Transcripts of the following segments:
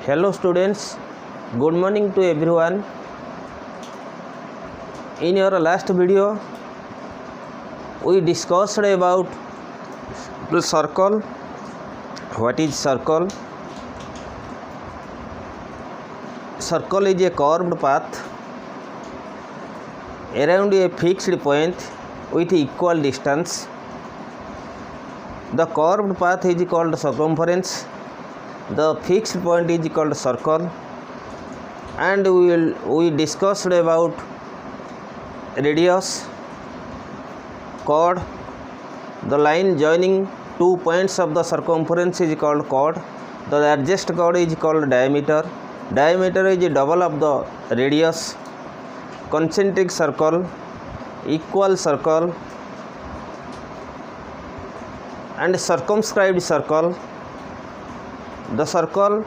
Hello students, good morning to everyone. In your last video we discussed about the circle. What is circle? Circle is a curved path around a fixed point with equal distance. The curved path is called circumference. The fixed point is called circle, and we discussed about radius, chord. The line joining two points of the circumference is called chord. The largest chord is called diameter. Diameter is double of the radius. Concentric circle, equal circle, and circumscribed circle. The circle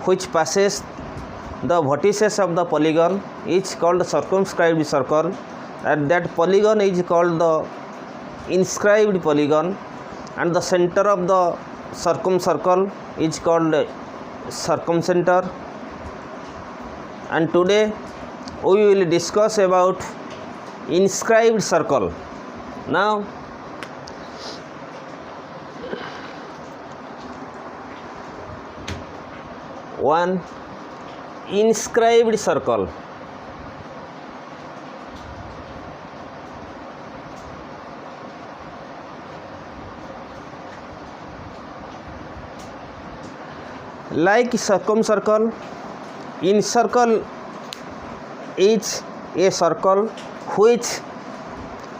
which passes the vertices of the polygon is called circumscribed circle, and that polygon is called the inscribed polygon, and the center of the circumcircle is called circumcenter. And today we will discuss about inscribed circle. Now one inscribed circle. Like circumcircle, incircle is a circle which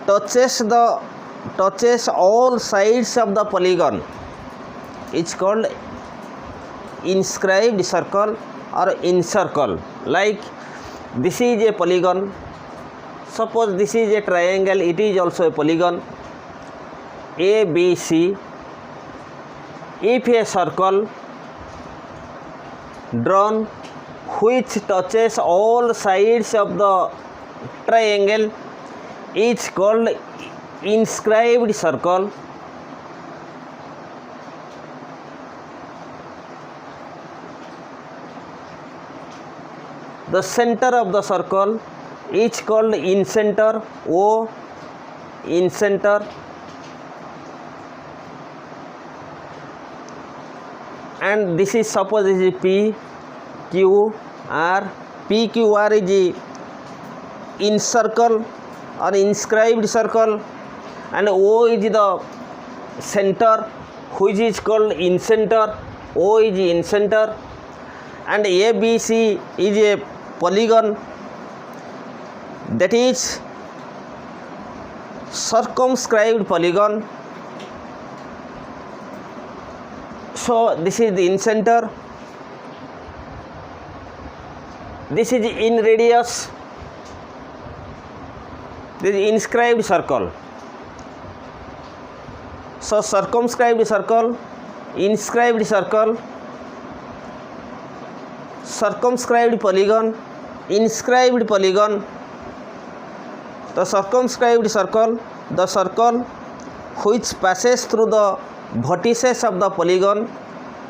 touches all sides of the polygon. It's called inscribed circle or incircle. Like this is a polygon. Suppose this is a triangle, it is also a polygon ABC. If a circle drawn which touches all sides of the triangle is called inscribed circle. The center of the circle is called incenter, O, incenter, and this is, suppose this is P, Q, R. P, Q, R is the incircle or inscribed circle, and O is the center which is called incenter, O is incenter, and ABC is a polygon, that is circumscribed polygon. So this is the incenter, this is in radius, this is inscribed circle. So circumscribed circle, inscribed circle, circumscribed polygon, inscribed polygon. The circumscribed circle, the circle which passes through the vertices of the polygon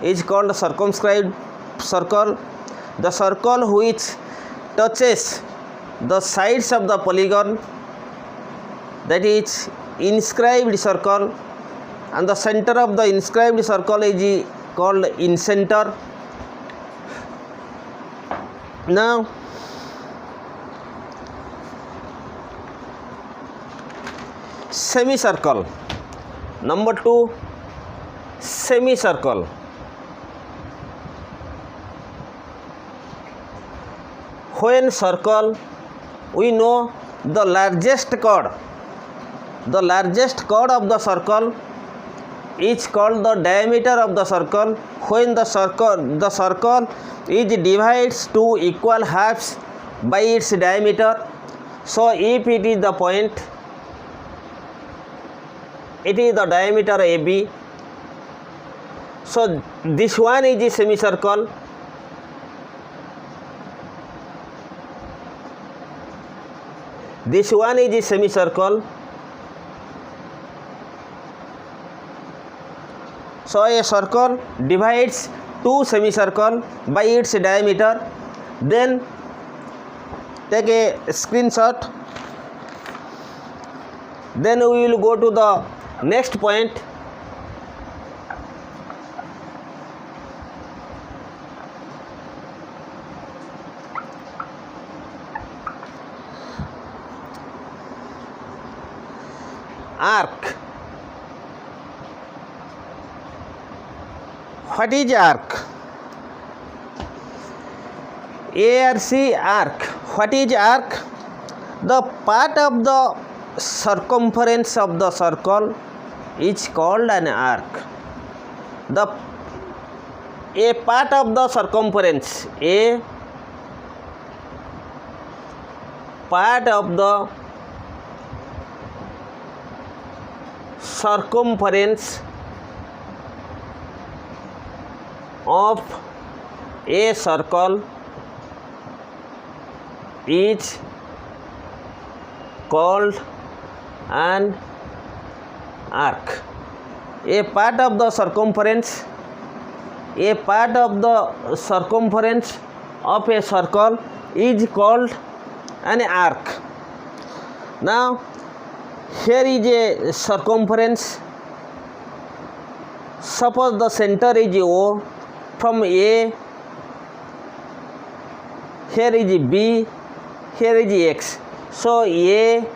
is called circumscribed circle. The circle which touches the sides of the polygon, that is inscribed circle, and the center of the inscribed circle is called incenter. Now semicircle. Number 2, semicircle. When circle, we know the largest chord of the circle is called the diameter of the circle. When the circle is divided to equal halves by its diameter, so if it is the point, it is the diameter AB. So this one is a semicircle. This one is a semicircle. So a circle divides 2 semicircle by its diameter. Then take a screenshot. Then we will go to the next point. Arc. What is arc? Arc. What is arc? The part of the circumference of the circle is called an arc. A part of the circumference, a part of the circumference of a circle is called an arc. A part of the circumference of a circle is called an arc. Now here is a circumference. Suppose the center is O. From A, here is B, here is X. So A,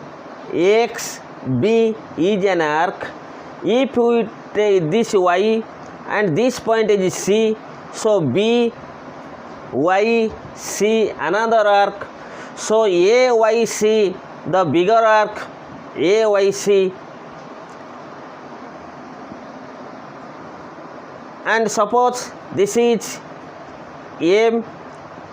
X, B is an arc. If we take this Y and this point is C, so B, Y, C another arc. So A, Y, C the bigger arc, A, Y, C. And suppose this is M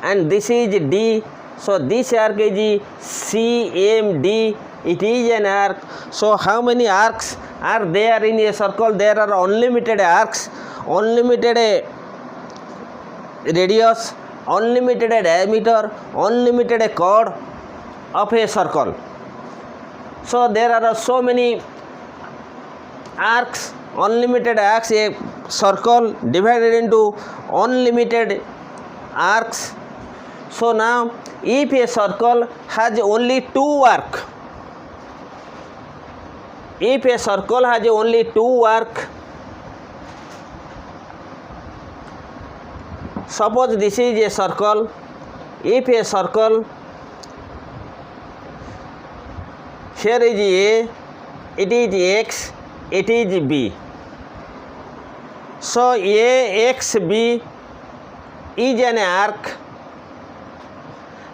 and this is D. So this arc is CMD. It is an arc. So how many arcs are there in a circle? There are unlimited arcs, unlimited radius, unlimited diameter, unlimited chord of a circle. So there are so many arcs, unlimited arcs. A circle divided into unlimited arcs. So now if a circle has only two arcs, if a circle has only two arcs, suppose this is a circle. If a circle, here is A, it is X, it is B. So A, X, B is an arc.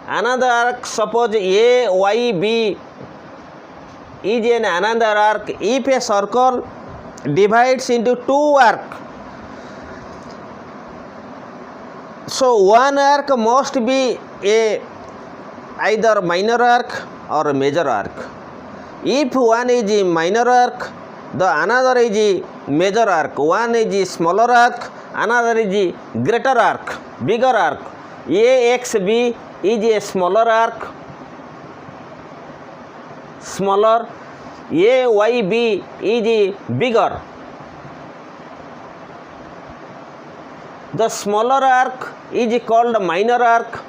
Another arc, suppose A, Y, B is another arc. If a circle divides into two arcs, so one arc must be either minor arc or a major arc. If one is a minor arc, the another is a major arc. One is a smaller arc, another is a greater arc, bigger arc. AXB is a smaller arc, smaller. AYB is a bigger. The smaller arc is called minor arc.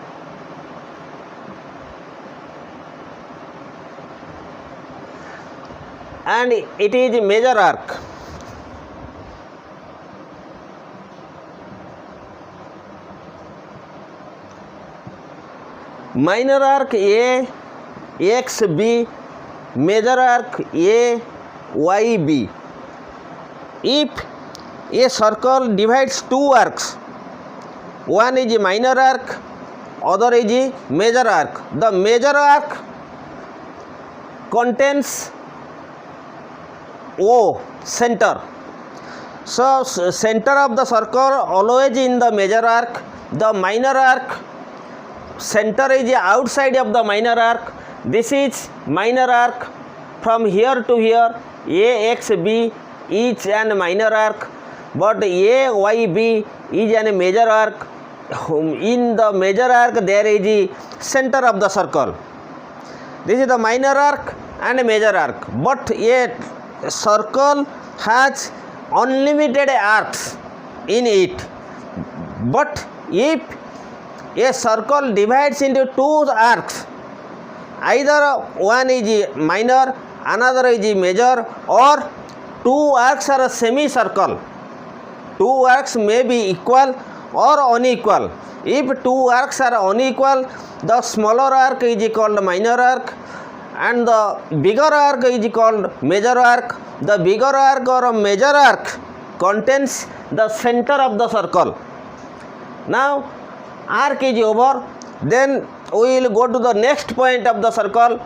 And it is a major arc. Minor arc A, X, B, major arc A, Y, B. If a circle divides two arcs, one is a minor arc, other is a major arc. The major arc contains O, center. So center of the circle always in the major arc. The minor arc center is outside of the minor arc. This is minor arc. From here to here, AXB is an minor arc, but AYB is an major arc. In the major arc there is the center of the circle. This is the minor arc and major arc. But a circle has unlimited arcs in it. But if a circle divides into two arcs, either one is minor, another is major, or two arcs are a semicircle. Two arcs may be equal or unequal. If two arcs are unequal, the smaller arc is called minor arc and the bigger arc is called major arc. The bigger arc or major arc contains the center of the circle. Now arc is over, then we will go to the next point of the circle.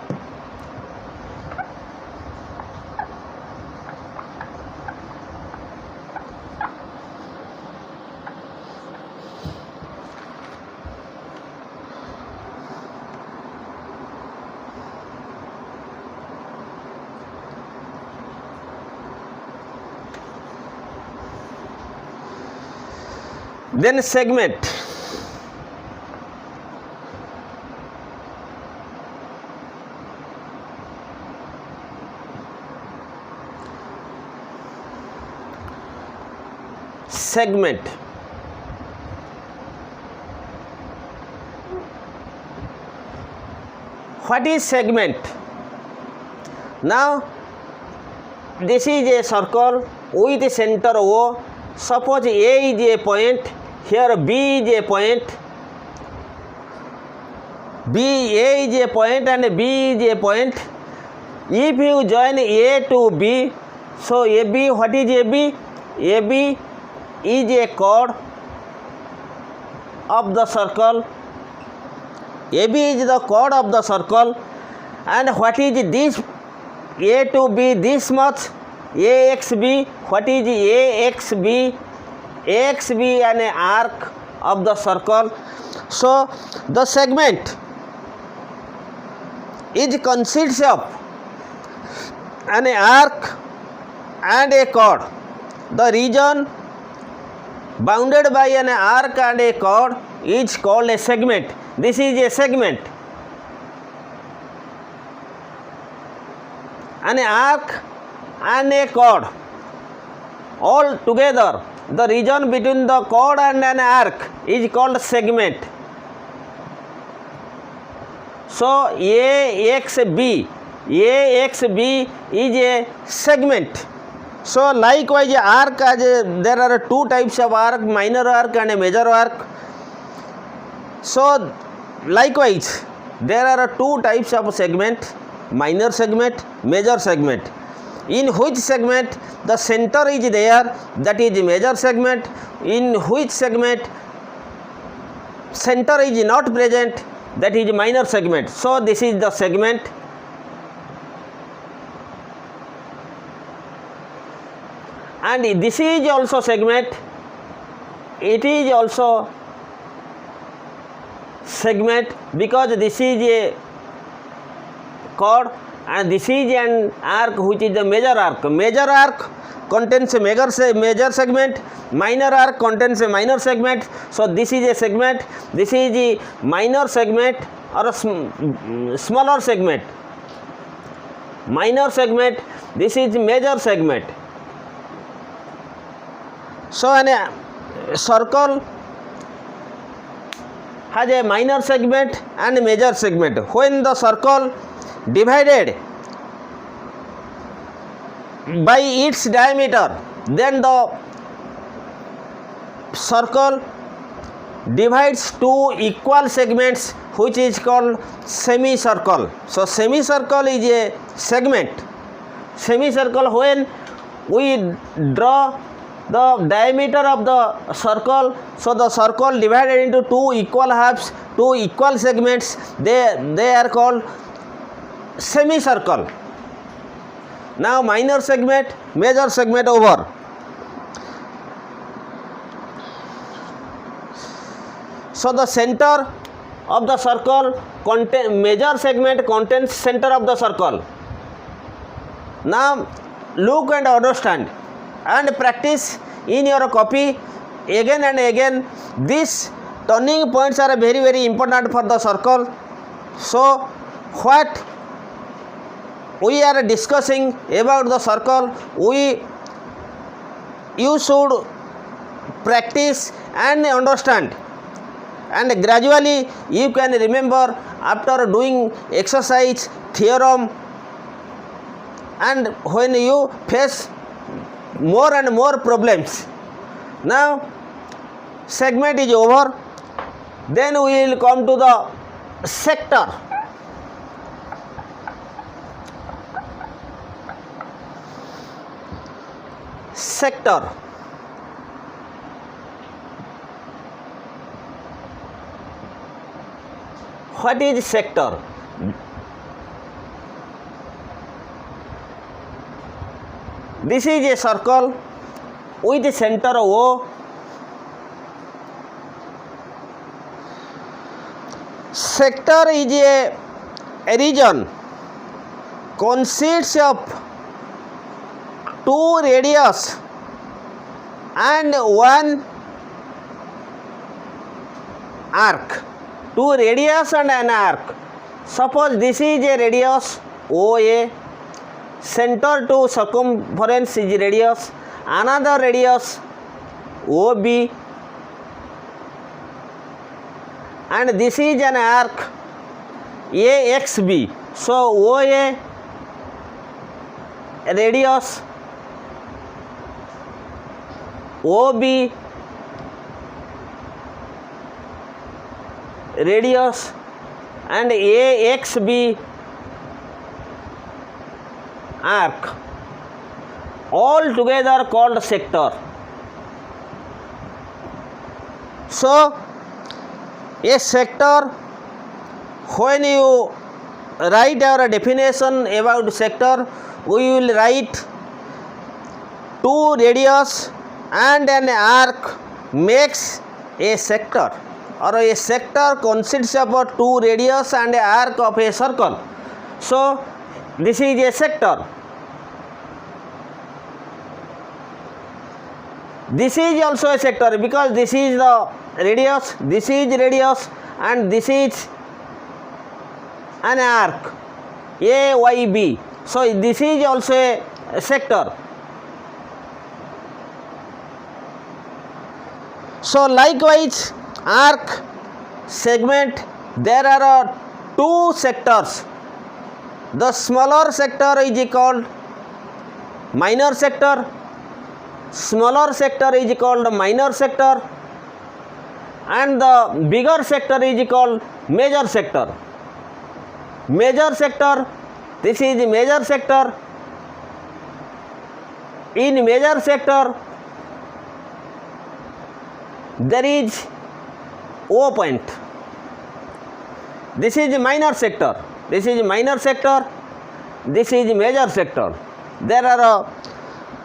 Then segment. Segment. What is segment? Now this is a circle with a center O. Suppose A is a point, here B is a point, A is a point and B is a point. If you join A to B, so AB, what is AB? AB is a chord of the circle. AB is the chord of the circle. And what is this? A to B, this much. AXB, what is AXB? AXB an arc of the circle. So the segment is consists of an arc and a chord. The region bounded by an arc and a chord is called a segment. This is a segment. An arc and a chord all together, the region between the chord and an arc is called segment. So AXB is a segment. So likewise arc, there are two types of arc, minor arc and a major arc. So likewise there are two types of segment, minor segment, major segment. In which segment the center is there, that is major segment. In which segment center is not present, that is minor segment. So this is the segment. And this is also segment. It is also segment because this is a chord and this is an arc which is the major arc. Major arc contains a major segment, minor arc contains a minor segment. So this is a segment, this is the minor segment or a smaller segment. Minor segment, this is major segment. So a circle has a minor segment and a major segment. When the circle divided by its diameter, then the circle divides two equal segments, which is called semicircle. So semicircle is a segment. Semicircle, when we draw the diameter of the circle, so the circle divided into two equal halves, two equal segments, they are called semicircle. Now minor segment, major segment over. So the center of the circle major segment contains center of the circle. Now look and understand and practice in your copy again and again. These turning points are very, very important for the circle. So what we are discussing about the circle, you should practice and understand, and gradually you can remember after doing exercise, theorem, and when you face more and more problems. Now segment is over, then we will come to the sector. Sector. What is sector? This is a circle with the center O. Sector is a region consists of two radius and one arc. Two radius and an arc. Suppose this is a radius OA, center to circumference is radius, another radius OB, and this is an arc AXB. So OA radius, OB radius, and AXB arc, all together called sector. So a sector, when you write our definition about sector, we will write two radius and an arc makes a sector, or a sector consists of two radius and an arc of a circle. So this is a sector. This is also a sector because this is the radius, this is radius, and this is an arc AYB. So this is also a sector. So likewise, arc, segment, there are two sectors. The smaller sector is called minor sector, smaller sector is called minor sector, and the bigger sector is called major sector. Major sector, this is major sector. In major sector there is O point. This is minor sector, this is minor sector, this is major sector. There are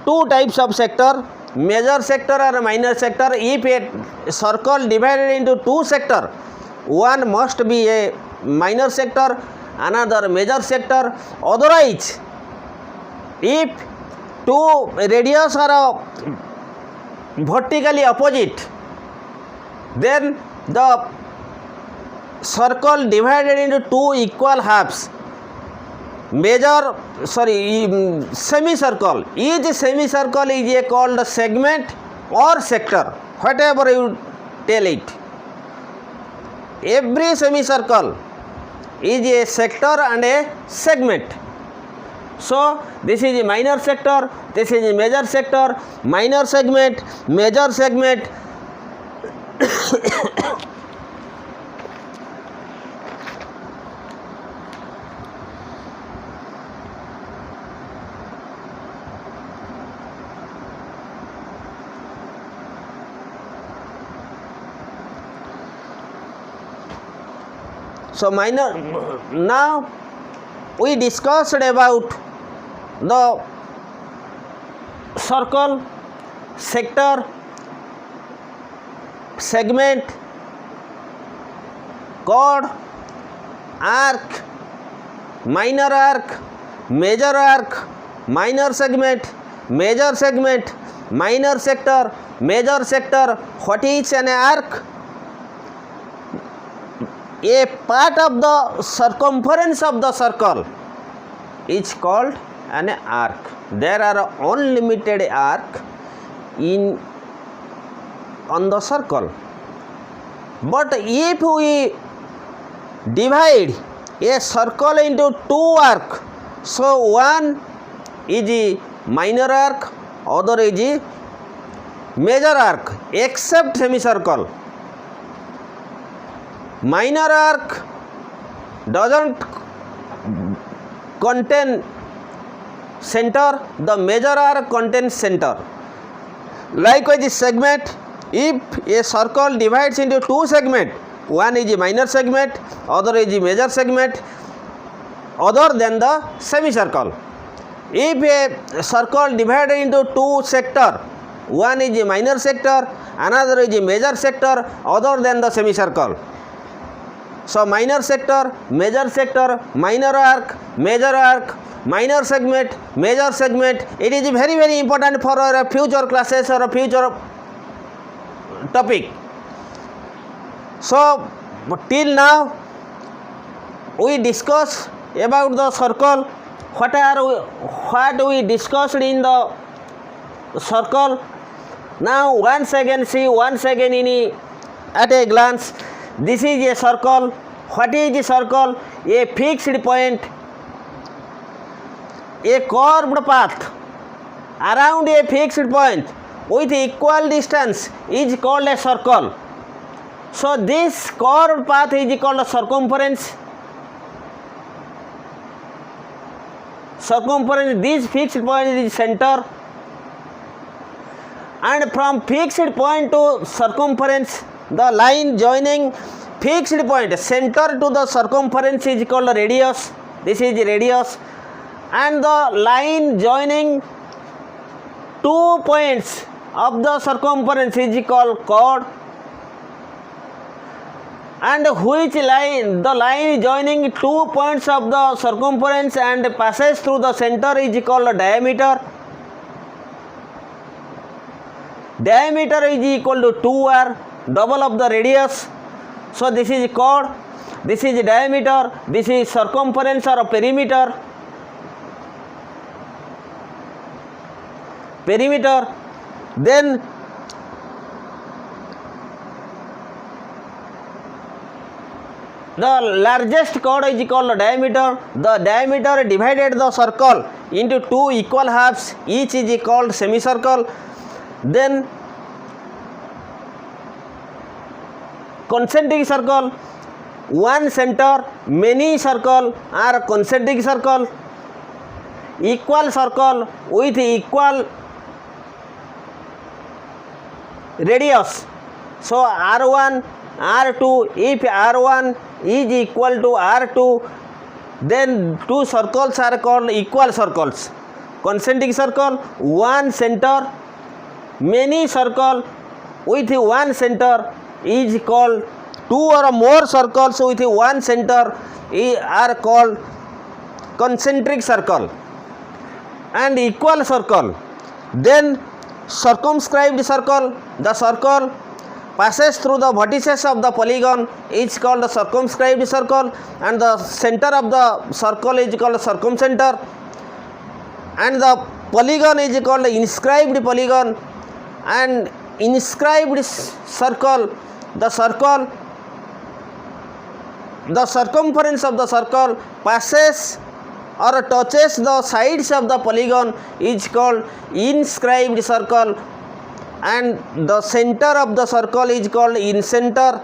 two types of sector, major sector or minor sector. If a circle divided into two sector, one must be a minor sector, another major sector. Otherwise, if two radius are vertically opposite, then the circle divided into two equal halves, semicircle. Each semicircle is called segment or sector, whatever you tell it. Every semicircle is a sector and a segment. So this is a minor sector, this is a major sector, minor segment, major segment. So minor, now we discussed about the circle, sector, segment, chord, arc, minor arc, major arc, minor segment, major segment, minor sector, major sector. What is an arc? A part of the circumference of the circle is called an arc. There are unlimited arc in on the circle. But if we divide a circle into two arcs, so one is a minor arc, other is a major arc, except semicircle. Minor arc doesn't contain center, the major arc contains center. Likewise, this segment, if a circle divides into two segments, one is a minor segment, other is a major segment, other than the semicircle. If a circle divided into two sectors, one is a minor sector, another is a major sector, other than the semicircle. So minor sector, minor arc, minor segment, major segment. It is very, very important for our future classes or a future topic. So till now we discuss about the circle. What we discussed in the circle. Now once again at a glance. This is a circle. What is a circle? A fixed point, a curved path around a fixed point with equal distance is called a circle. So this curved path is called a circumference. This fixed point is center, and from fixed point to circumference, the line joining fixed point center to the circumference is called radius. This is radius, and the line joining two points of the circumference is called chord, and which line, the line joining two points of the circumference and passes through the center is called diameter. Diameter is equal to 2r, double of the radius. So this is chord, this is diameter, this is circumference or perimeter. Then the largest chord is called diameter. The diameter divided the circle into two equal halves, each is called semicircle. Then concentric circle, one center, many circle are concentric circle. Equal circle with equal radius. So R1, R2, if R1 is equal to R2, then two circles are called equal circles. Concentric circle, one center, many circle with one center is called, two or more circles with one center are called concentric circle. And equal circle. Then circumscribed circle, the circle passes through the vertices of the polygon is called the circumscribed circle, and the center of the circle is called circumcenter, and the polygon is called inscribed polygon. And inscribed circle, the circumference of the circle passes or touches the sides of the polygon is called inscribed circle, and the center of the circle is called incenter,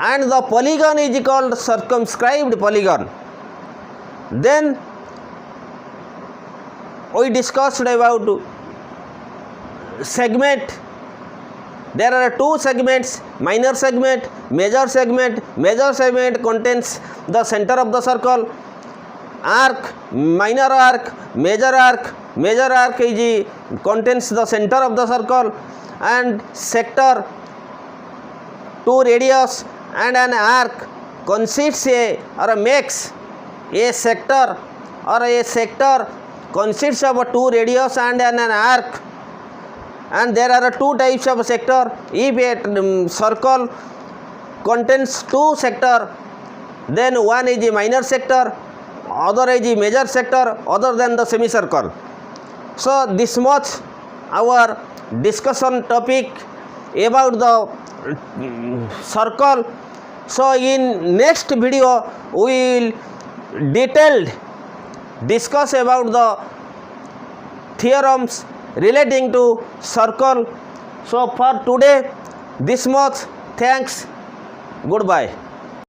and the polygon is called circumscribed polygon. Then we discussed about segment. There are two segments, minor segment, major segment. Major segment contains the center of the circle. Arc, minor arc, major arc. Major arc is contains the center of the circle, and sector, two radius and an arc consists or makes a sector, or a sector consists of two radius and an arc. And there are two types of sector. If a circle contains two sector, then one is a minor sector, other is a major sector, other than the semicircle. So this much our discussion topic about the circle. So in next video we will detailed discuss about the theorems relating to circle. So for today this much. Thanks. Goodbye.